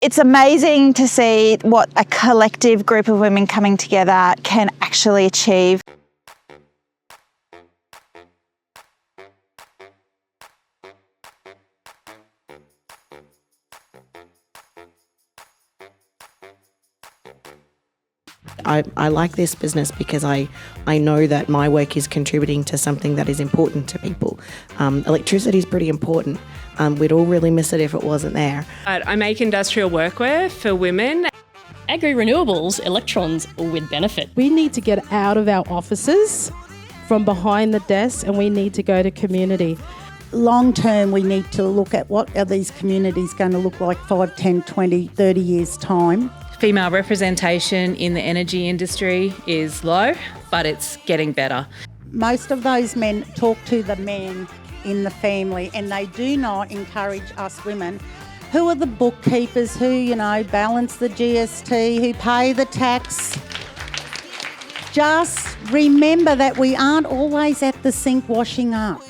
It's amazing to see what a collective group of women coming together can actually achieve. I like this business because I know that my work is contributing to something that is important to people. Electricity is pretty important. We'd all really miss it if it wasn't there. I make industrial workwear for women. Agri-renewables, electrons would benefit. We need to get out of our offices, from behind the desks, and we need to go to community. Long term, we need to look at what are these communities going to look like 5, 10, 20, 30 years' time. Female representation in the energy industry is low, but it's getting better. Most of those men talk to the men in the family, and they do not encourage us women who are the bookkeepers, who, balance the GST, who pay the tax. Just remember that we aren't always at the sink washing up.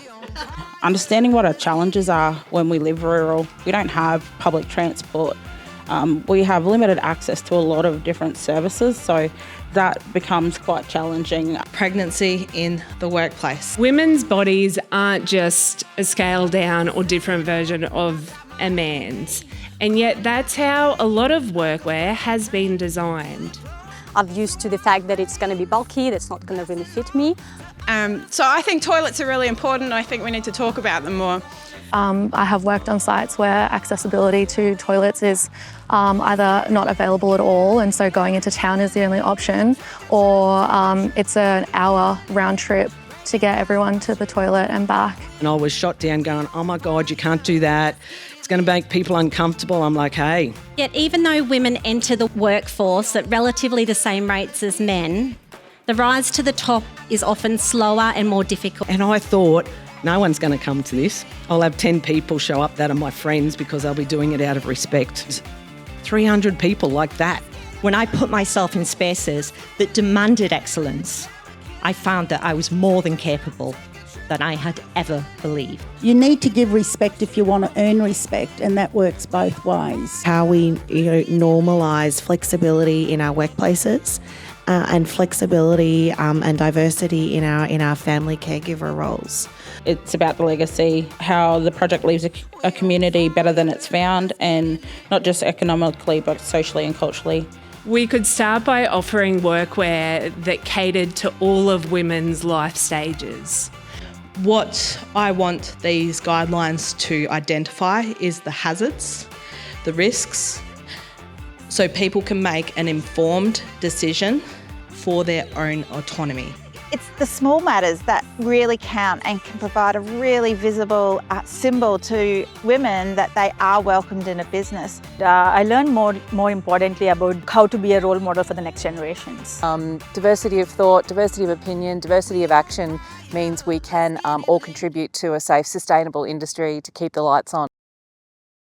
Understanding what our challenges are when we live rural. We don't have public transport. We have limited access to a lot of different services, so that becomes quite challenging. Pregnancy in the workplace. Women's bodies aren't just a scaled down or different version of a man's, and yet that's how a lot of workwear has been designed. I'm used to the fact that it's going to be bulky, that's not going to really fit me. So I think toilets are really important. I think we need to talk about them more. I have worked on sites where accessibility to toilets is either not available at all, and so going into town is the only option, or it's an hour round trip to get everyone to the toilet and back. And I was shot down going, oh my God, you can't do that. It's going to make people uncomfortable. I'm like, hey. Yet even though women enter the workforce at relatively the same rates as men, the rise to the top is often slower and more difficult. And I thought, no one's going to come to this. I'll have 10 people show up that are my friends because they'll be doing it out of respect. 300 people like that. When I put myself in spaces that demanded excellence, I found that I was more than capable than I had ever believed. You need to give respect if you want to earn respect, and that works both ways. How we normalise flexibility in our workplaces and flexibility and diversity in our family caregiver roles. It's about the legacy, how the project leaves a community better than it's found, and not just economically but socially and culturally. We could start by offering workwear that catered to all of women's life stages. What I want these guidelines to identify is the hazards, the risks, so people can make an informed decision for their own autonomy. It's the small matters that really count and can provide a really visible symbol to women that they are welcomed in a business. I learned more importantly about how to be a role model for the next generations. Diversity of thought, diversity of opinion, diversity of action means we can all contribute to a safe, sustainable industry to keep the lights on.